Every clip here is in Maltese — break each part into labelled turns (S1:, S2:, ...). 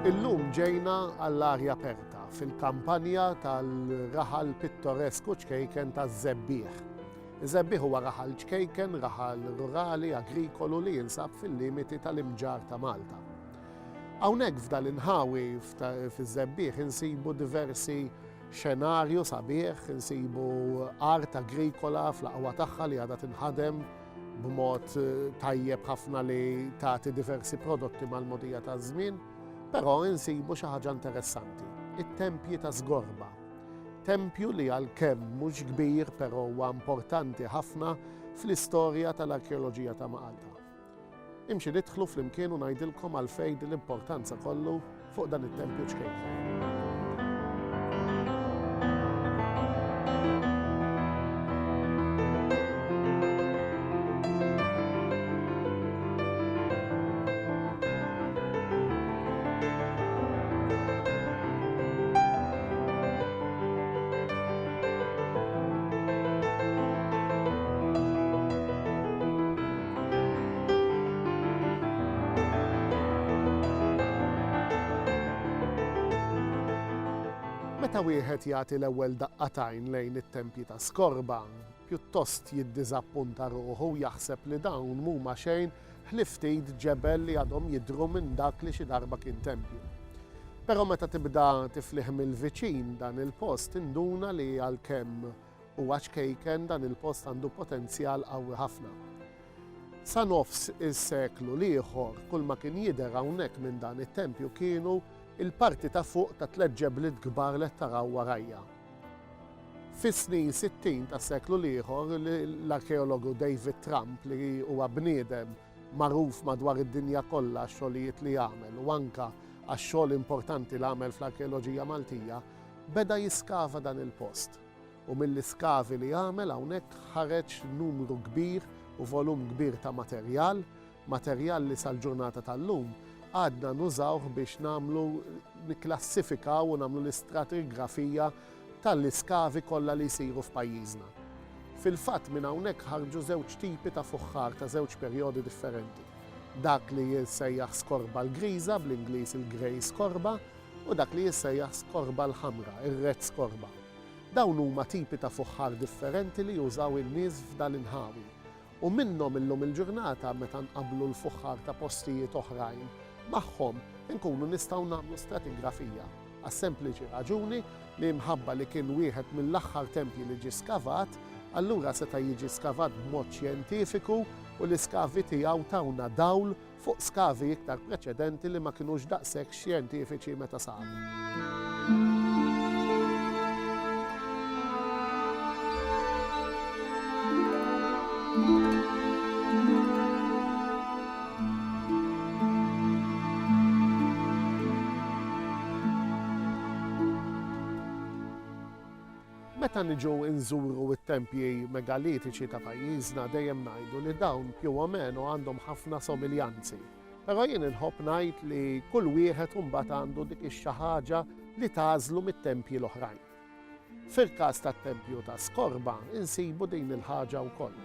S1: Illum ġejna għall-arja aperta fil-kampanja tal-raħal pittoresku ċkejken taż-Żebbieħ. Iż-Żebbieħ huwa raħal ċkejken, raħal rurali, agrikolu li jinsab fil-limiti tal-imġar ta' Malta. Hawnhekk f'dal-inħawi fiż-Żebbieħ insibu diversi xenarju sabiħ, insibu art agrikola fl-aqwa tagħha li għadha tinħadem b'mod tajjeb ħafna li tagħti diversi prodotti mal-mogħdija taż-żmien. Però insibu xi ħaġa interessanti, it-tempji ta' Żgorba. Tempju li għalkemm mhux kbir però huwa importanti ħafna fl-istorja tal-arkeoloġija ta' Malta. Imxi nidħlu flimkien u ngħidilkom għalfejn l-importanza kollu fuq dan it-tempju ċkejken. Meta wieħed jagħti l-ewwel daqqatajn lejn it-tempji ta' Żgorba, pjuttost jiddiżappunta ruħu jaħseb li dawn huma xejn ħlief ftit ġebel li għadhom jidhru minn dak li xi darba kien tempju. Però meta tibda tiflih mill-viċin dan il-post induna li għalkemm huwa ċkejken dan il-post għandu potenzjal qawwi ħafna. Sa nofs is-seklu ieħor kull ma kien jidher hawnhekk minn dan it-tempju kienu il-parti ta' fuq ta' tliet ġebliet kbar li taraw warajja. Fis-snin 60 tas-seklu ieħor l-arkeologu David Trump li huwa bniedem magħruf madwar id-dinja kollha x-xogħlijiet li jagħmel u anke għax-xogħol importanti li għamel fl-arkeoloġija Maltija, beda jiskava dan il-post. U mill-iskavi li jagħmel hawnhekk ħareġ numru kbir u volum kbir ta' materjal li sal-ġurnata tal-lum għadna nużawh biex nagħmlu nikklassifikaw u nagħmlu l-istratigrafija tal-iskavi kollha li jsiru f'pajjiżna. Fil-fatt minn hawnhekk ħarġu żewġ tipi ta' fuħħar ta' żewġ perjodi differenti. Dak li jissejjaħ skorba l-griża bl-Ingliż il-Grey Skorba u dak li jissejjaħ skorba l-ħamra, ir-Red Skorba. Dawn huma tipi ta' fuħħar differenti li jużaw in-nies f'dal-inħawi. U minnhom illum il-ġurnata meta nqabblu l-fuħħar ta' postijiet oħrajn magħhom inkunu nistgħu nagħmlu stratigrafija għas sempliċi raġuni li mħabba li kien wieħed mill-aħħar tempji li ġie skavat, allura seta' jiġi skavat b'mod xjentifiku u l-iskavi tiegħu tawna dawl fuq skavi iktar preċedenti li ma kinux daqshekk xjentifiċi meta saru. Meta niġu nżuru t-tempji megalitiċi ta' pajjiżna dejjem ngħidu li dawn più o meno għandhom ħafna somiljanzi. Però jien inħobb ngħid li kull wieħed imbagħad għandu dik ix-xi ħaġa li tagħżlu mit-tempji l-oħrajn. Fil-każ tat-tempju ta' Żgorba insibu din il-ħaġa wkoll.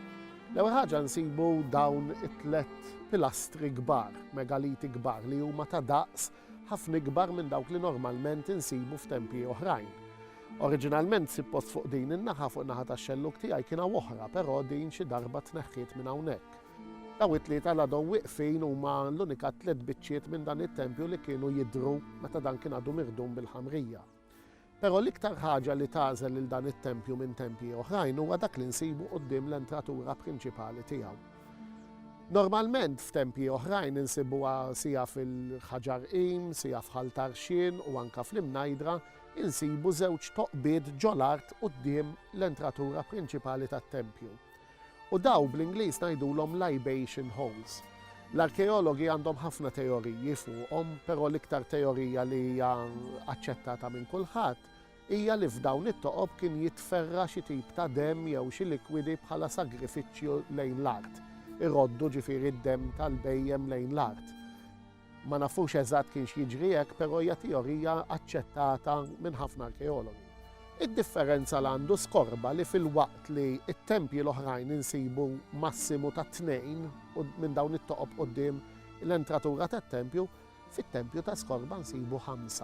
S1: L-ewwel ħaġa nsibu dawn it-tlet pilastri kbar, megaliti kbar li huma ta' daqs ħafna kbar minn dawk li normalment insibu f'tempji oħrajn. Oriġinalment suppost fuq din in-naħa fuq naħa tax-xelluk tiegħi kien hawn oħra, però din xi darba tneħħiet minn hawnhekk. Daw it-tlieta għadhom wieqfin huma l-unika tliet biċċiet minn dan it-tempju li kienu jidhru meta dan kien għadu mirdum bil-ħamrija. Però l-iktar ħaġa li tagħżel lil dan it-tempju minn tempji oħrajn huwa dak li nsibu quddiem l-entratura prinċipali tiegħu. Normalment f'tempji oħrajn insibuha sija fil-ħaġar qim, sija f'ħaltar xien u anke fl-imnajdra insibu żewġ toqbiet ġol-art quddiem l-entratura prinċipali tat-tempju. U daw bl-Ingliż ngħidulhom libation holes. L-arkeologi għandhom ħafna teoriji fuqhom, però l-iktar teorija li hija aċċettata minn kulħadd hija li f'dawn it-toqob kien jitferra xi tip ta' demm jew xi likwidi bħala sagrifiċċju lejn l-art. Iroddu ġifieri d-demm tal-bejjem lejn l-art. Ma nafux eżatt kienx jiġri hekk, però hija teorija aċċettata minn ħafna arkeologi. Id-differenza li għandu Żgorba li fil-waqt li t-tempji l-oħrajn insibu massimu ta' 2 minn dawn it-toqob quddiem l-entratura tat-tempju, fit-Tempju ta' Skorba nsibu 5.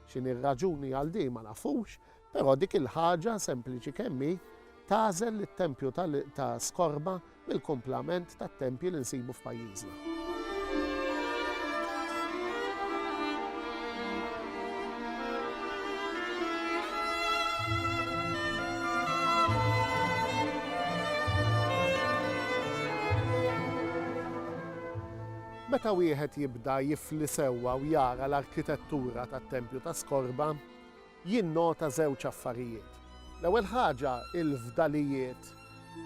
S1: X'inhi r-raġuni għal din ma nafux, però dik il-ħaġa sempliċi kemm hi tagħżel it-Tempju ta' Skorba mill-kumplament tat-tempji li nsibu f'pajjiżna. Meta wieħed jibda jifli sewwa u jara l-arkitettura tat-Tempju ta' Skorba, jinnota żewġ affarijiet. L-ewwel ħaġa il-fdalijiet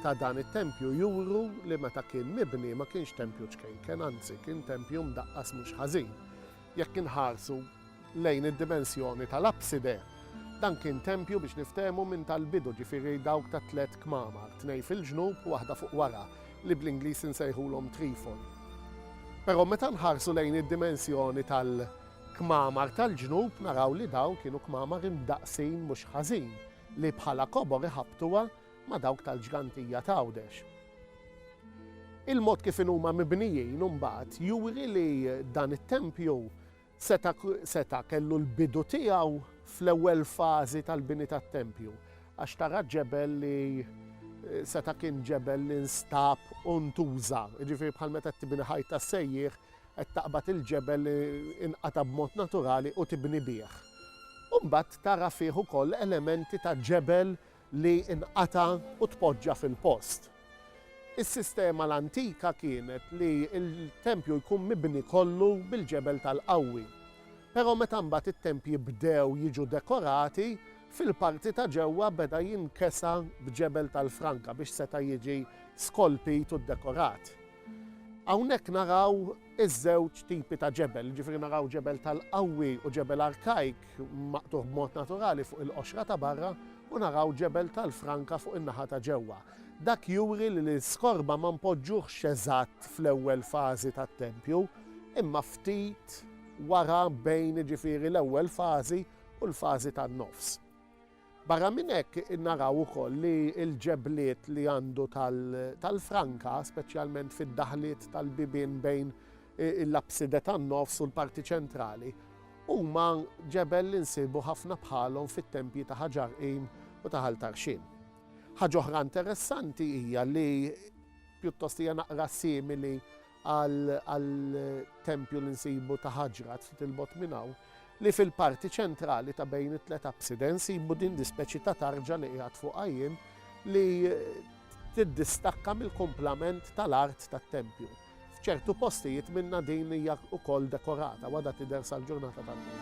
S1: ta' dan it-tempju juru li meta kien mibni ma kienx tempju ċkejken, anzi kien tempju mdaqqas mhux ħażin. Jekk inħarsu lejn id-dimensjoni tal-abside, dan kien tempju biex niftehmu minn tal-bidu ġifieri dawk ta' 3 kmamar, 2 fil-ġnub u waħda fuq wara, li bl-Ingliż insejħulhom trifoli. Però meta nħarsu lejn id-dimensjoni tal-kmamar tal-ġnub naraw li dawn kienu kmamar imdaqsin mhux ħażin li bħala kobor iħabtuha ma' dawk tal-ġgantija ta' Għawdex. Il-mod kif huma mibnijin imbagħad juri li dan it-tempju seta' kellu l-bidu tiegħu fl-ewwel fażi tal-bini tat-tempju għax tara ġebel li seta' kien ġebel li nstab u ntuża, jiġifieri bħal meta tibni ħajt tas-sejjieħ qed taqbad il-ġebel li inqata' b'mod naturali u tibni bih. U mbagħad tara fih ukoll elementi ta' ġebel li inqata' u tpoġġa fil-post. Is-sistema l-antika kienet li l-tempju jkun mibni kollu bil-ġebel tal-qawwi. Però meta mbagħad it-tempji bdew jiġu dekorati, fil-parti ta' ġewwa beda jinkesa b'ġebel tal-Franka biex seta' jiġi skolpit u ddekorat. Hawnhekk naraw iż-żewġ tipi ta' ġebel, ġifieri naraw ġebel tal-qawwi u ġebel arkajk maqtuħ b'mod naturali fuq il-qoxra ta' barra u naraw ġebel tal-Franka fuq in-naħa ta' ġewwa. Dak juri li l-Skorba ma npoġġuhx eżatt fl-ewwel fażi tat-tempju, imma ftit wara bejn ġifieri l-ewwel fażi u l-fażi tan-nofs. Barra minn hekk naraw ukoll li l-ġebliet li għandu tal-Franka, speċjalment fid-daħliet tal-bibien bejn l-abside tan-nofs u l-parti ċentrali, huma ġebel li nsibu ħafna bħalhom fit-tempji ta' Ħaġarqim u ta' Ħaltarxin. Ħaġa oħra interessanti hija li pjuttost hija naqra simili għal-tempju li nsibu ta' Ħaġrat ftit il-bot minn hawn, li fil-parti ċentrali ta' bejn it-tlet abside nsibu din dispeċi ta' tarġa li qiegħed fuq qajjim li tiddistakka mill-kumplament tal-art tat-tempju. F'ċertu postijiet minnha din hija wkoll dekorata wada tidher sal-ġurnata tal-lum.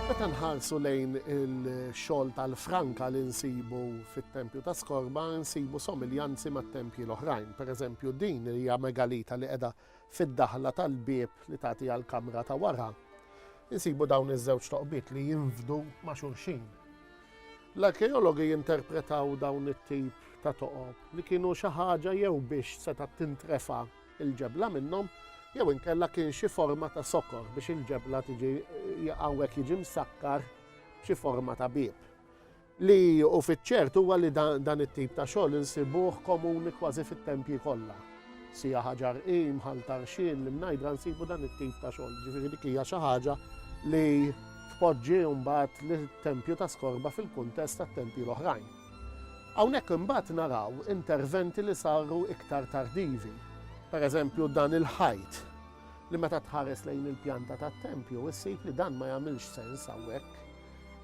S1: Meta nħarsu lejn il-xogħol tal-Franka li nsibu fit-Tempju ta' Skorba, nsibu somiljanzi mat-tempji l-oħrajn. Pereżempju din hija megalita li qiegħda fid-daħla tal-bieb li tagħti għall-kamra ta' wara. Insibu dawn iż-żewġ toqbiet li jinfdu ma' xulxin. L-arkeologi jinterpretaw dawn it-tip ta' toqob li kienu xi ħaġa jew biex seta' tintrefa' il-ġebla minnhom, jew inkella kien xi forma ta' sokor biex il-ġebla tiġi hawnhekk jiġi msakkar xi forma ta' bieb. Li u fiċ-ċert huwa li dan it-tip ta' xogħol insibuh komuni kważi fit-tempji kollha. Sija Ħaġarqim, Ħaltarxin, li mnajdra nsibu dan it-tip ta' xogħol. Ġifieri dik hija xi ħaġa li tpoġġi mbagħad lit-Tempju ta' Skorba fil-kuntest tat-tempji l-oħrajn. Hawnhekk imbagħad naraw interventi li saru iktar tardivi. Pereżempju dan il-ħajt li meta tħares lejn il-pjanta tat-tempju issib li dan ma jagħmilx sens hawnhekk.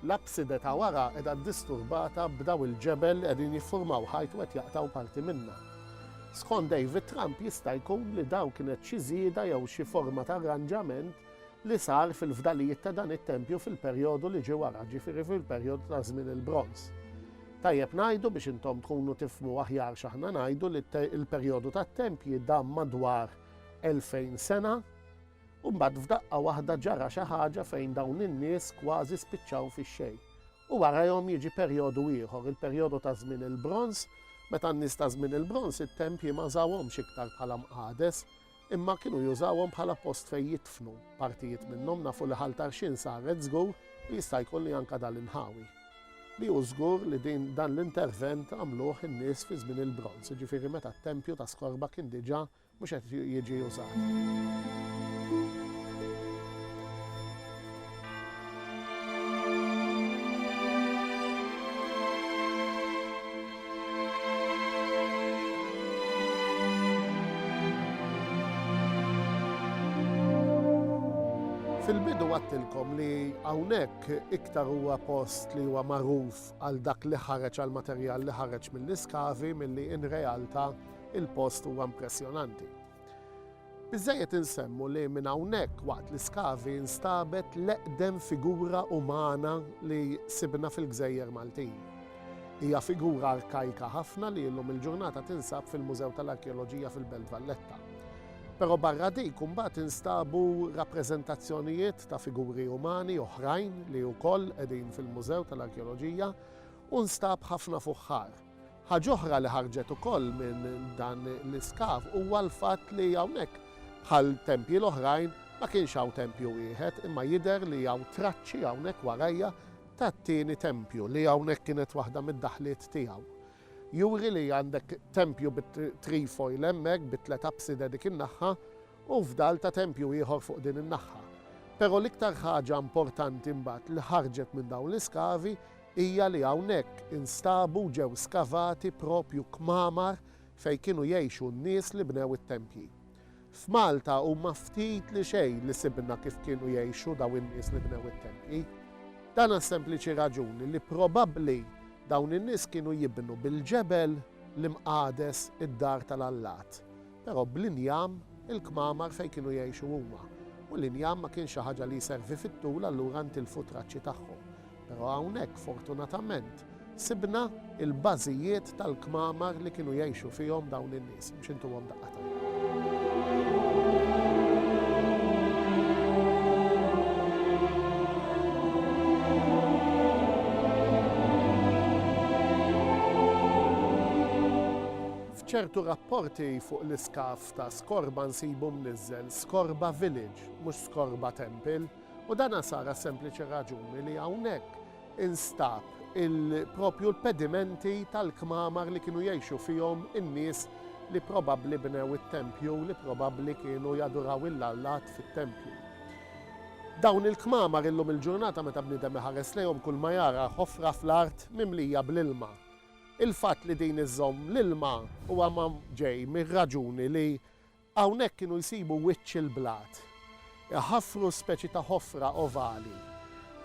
S1: L-abside ta' wara qiegħda ddisturbata b'daw il-ġebel qegħdin jiffurmaw ħajt u qed jaqtaw parti minnha. Skont David Trump jista' jkun li dawn kienet xi żieda jew xi forma ta' arranġament li sar fil-fdalijiet ta' dan it-tempju fil-perjodu li ġie wara, ġifieri fil-perjodu ta' żmien il-Bronż. Tajjeb ngħidu biex intom tkunu tifhmu aħjar x'aħna ngħidu li l-perjodu tat-tempji dam madwar 2000 sena u mbagħad f'daqqa waħda ġara xi ħaġa fejn dawn in-nies kważi spiċċaw fix-xejn. U warahom jiġi perjodu ieħor, il-perjodu ta' żmien il-Bronż, meta n-nies ta' żmien il-Bronż it-tempji ma żawhomx iktar bħala mqades, imma kienu jużawhom bħala post fejn jitfnu. Partijiet minnhom nafu li Ħaltarxin saret żgur u jista' jkun li anke dal-inħawi. Li hu żgur li dan l-intervent għamluh in-nies fi żmien il-Bronz, jiġifieri meta t-tempju ta' Skorba kien diġà mhux qed jiġi użat. Fil-bidu għattilkom li hawnhekk iktar huwa post li huwa magħruf għal dak li ħareġ għal materjal li ħareġ mill-iskavi milli in realtà il-post huwa impressjonanti. Biżżejjed insemmu li minn hawnhekk waqt l-iskavi instabet l-eqdem figura umana li sibna fil-Gżejjer Maltin. Hija figura arkajka ħafna li llum il-ġurnata tinsab fil-Mużew tal-Arkeoloġija fil-Belt Valletta. Però barra dik imbagħad instabu rappreżentazzjonijiet ta' figuri umani oħrajn li wkoll qegħdin fil-Mużew tal-Arkeoloġija u nstab ħafna fuħħar. Ħaġa oħra li ħarġet ukoll minn dan l-iskav huwa l-fatt li hawnhekk bħal tempji l-oħrajn ma kienx hawn tempju wieħed imma jidher li hawn traċċi hawnhekk warajja tat-tieni tempju li hawnhekk kienet waħda mid-daħliet tiegħu. Juri li għandek tempju bit-trifoil hemmhekk bit-tlet absida dik in-naħa u fdal ta' tempju ieħor fuq din in-naħa. Però l-iktar ħaġa importanti mbagħad li ħarġet minn dawn l-iskavi hija li hawnhekk instabu ġew skavati propju kmamar fejn kienu jgħixu n-nies li bnew it-tempji. F'Malta huma ftit li xejn li sibna kif kienu jgħixu dawn in-nies li bnew it-tempji. Dan għas-sempliċi raġuni li probabbli dawn in-nies kienu jibnu bil-ġebel l-imqades id-dar tal-Allat. Però bl-injam il-kmamar fejn kienu jgħixu huma. U l-injam ma kienx xi ħaġa li jservi fit-tul allura ntilfu traċċi tagħhom. Però hawnhekk fortunatament sibna il-bażijiet tal-kmamar li kienu jgħixu fihom dawn in-nies biex intuhom daqqatajn. ċertu rapporti fuq l-iskaf ta' Skorba nsibu mniżżel Skorba Village, mhux Skorba Temple, u dan sara sempliċi raġuni li hawnhekk instab propju l-pedimenti tal-kmamar li kienu jgħixu fihom in-nies li probabbli bnew it-tempju li probabbli kienu jaduraw il-Allat fit-tempju. Dawn il-kmamar illum il-ġurnata meta bniedem iħares lejhom kull ma jara ħofra fl-art mimlija bl-ilma. Il-fatt li din iżomm l-ilma huwa ma ġej mir-raġuni li hawnhekk kienu jsibu wiċċ il-blat. Iħaffru speċi ta' ħofra ovali.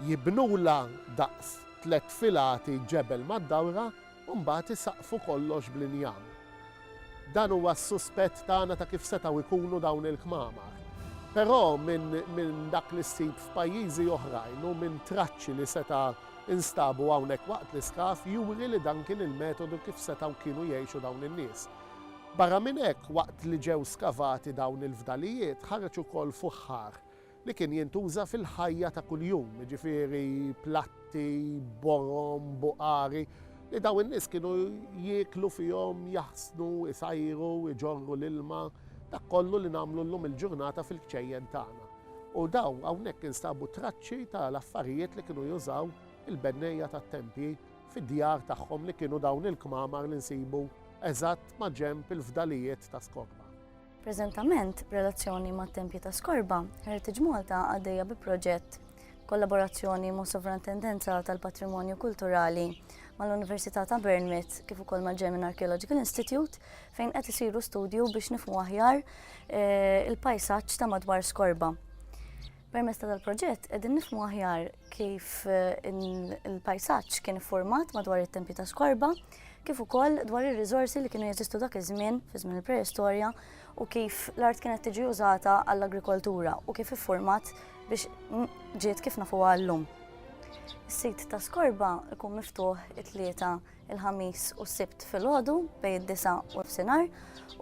S1: Jibnula daqs 3 filati ġebel mad-dawra u mbagħad isaqfu kollox bl-injam. Dan huwa s-suspett tagħna ta' kif setgħu jkunu dawn il-kmamar. Però minn dak li ssib f'pajjiżi oħrajn u minn traċċi li seta' instabu hawnhekk waqt l-iskaf juri li dan kien il-metodu kif setgħu kienu jgħixu dawn in-nies. Barra minn hekk waqt li ġew skavati dawn il-fdalijiet ħareġ ukoll fuħħar li kien jintuża fil-ħajja ta' kuljum, jiġifieri platti, borom, buqari, li dawn in-nies kienu jieklu fihom, jaħsnu, isajru, iġorru l-ilma, dak kollu li nagħmlu llum il-ġurnata fil-kċejjen tagħna. U daw hawnhekk instabu traċċi tal-affarijiet li kienu jużaw il-bennejja tat-tempji fid-djar tagħhom li kienu dawn il-kmamar li nsibu eżatt ma' ġenb il-fdalijiet ta' Skorba.
S2: Preżentament, b'relazzjoni mat-tempji ta' Skorba, Heritage Malta għaddejja bi proġett kollaborazzjoni ma' Sovrantendenza tal-Patrimonju Kulturali mal-Università ta' Bournemouth kif ukoll mal-German Archaeological Institute fejn qed isiru studju biex nifhmu aħjar il-pajsaġġ ta' madwar Skorba. Permezz tal-proġett qegħdin nifhmu aħjar kif il-pajsaġġ kien iffurmat madwar it-tempji ta' Skorba, kif ukoll dwar ir-riżorsi li kienu jeżistu dak iż-żmien fi żmien il-preistorja u kif l-art kienet tiġi użata għall-agrikoltura u kif iffurmat biex ġiet kif nafuha llum. Is-sit ta' Skorba ikun miftuħ it-tlieta, il-ħamis u s-sibt filgħodu bejn id-9 u f-sinar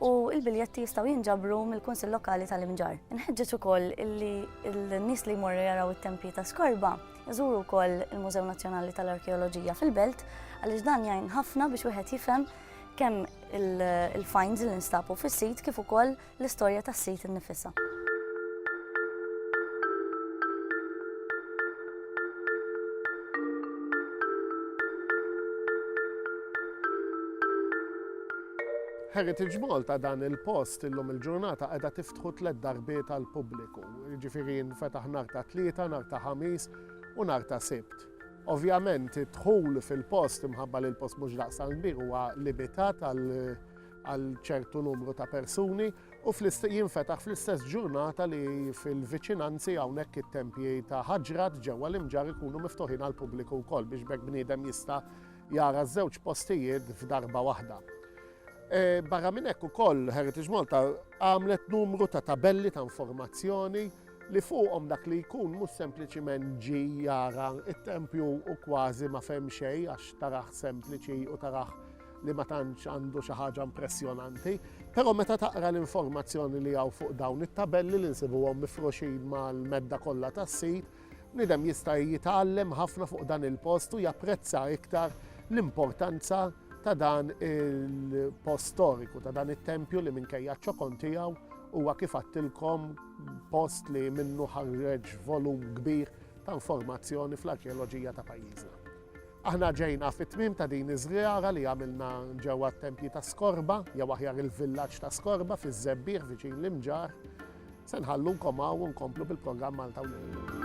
S2: u l-biljetti jistgħu jinġabru mill-Kunsill Lokali tal-Imġar. Inħeġġeġ ukoll illi n-nies li jmorru jaraw it-tempji ta' Skorba jżuru wkoll il-Mużew Nazzjonali tal-Arkeoloġija fil-Belt għaliex dan jgħin ħafna biex wieħed jifhem kemm il-finds li nstabu fis-sit kif ukoll l-istorja tas-sit innifisha.
S1: Heritage Malta dan il-post illum il-ġurnata qiegħda tiftħu 3 darbiet għal pubbliku. Ġifieri nfetaħ nhar ta' Tlieta, nhar ta' Ħamis u nhar ta' Sibt. Ovvjament id-dħul fil-post imħabba li l-post mhux daqsan kbir huwa limitat għal ċertu numru ta' persuni u jinfetaħ fl-istess ġurnata li fil-viċinanzi hawnhekk it-tempji ta' Ħaġrat ġewwa l-imġar ikunu miftuħin għal pubbliku wkoll biex bekk bniedem jista' jara żewġ postijiet f'darba waħda. Barra minn hekk ukoll Heritage Malta għamlet numru ta' tabelli ta' informazzjoni li fuqhom dak li jkun mhux sempliċiment ġi jara it-tempju u kważi ma fehm xejn għax taraħ sempliċi u taraħ li ma tantx għandu xi ħaġa impressjonanti, però meta taqra l-informazzjoni li hawn fuq dawn it-tabelli li nsibuhom mifruxin mal-medda kollha tas-sit, bniedem jista' jitgħallem ħafna fuq dan il-post u japprezza iktar l-importanza ta' dan il-post storiku, ta' dan it-tempju li minkejja ċokon tiegħu huwa kif għattilkom post li minnu ħarreġ volum kbir ta' informazzjoni fl-arkeoloġija ta' pajjiżna. Aħna ġejna fit-tmiem ta' din iż-żjara li għamilna ġewwa t-tempji ta' Skorba, jew aħjar il-villaġġ ta' Skorba fiż-Żebbiegħ viċin l-Imġar. Se nħallunkom hawn u nkomplu bil-programm Malta u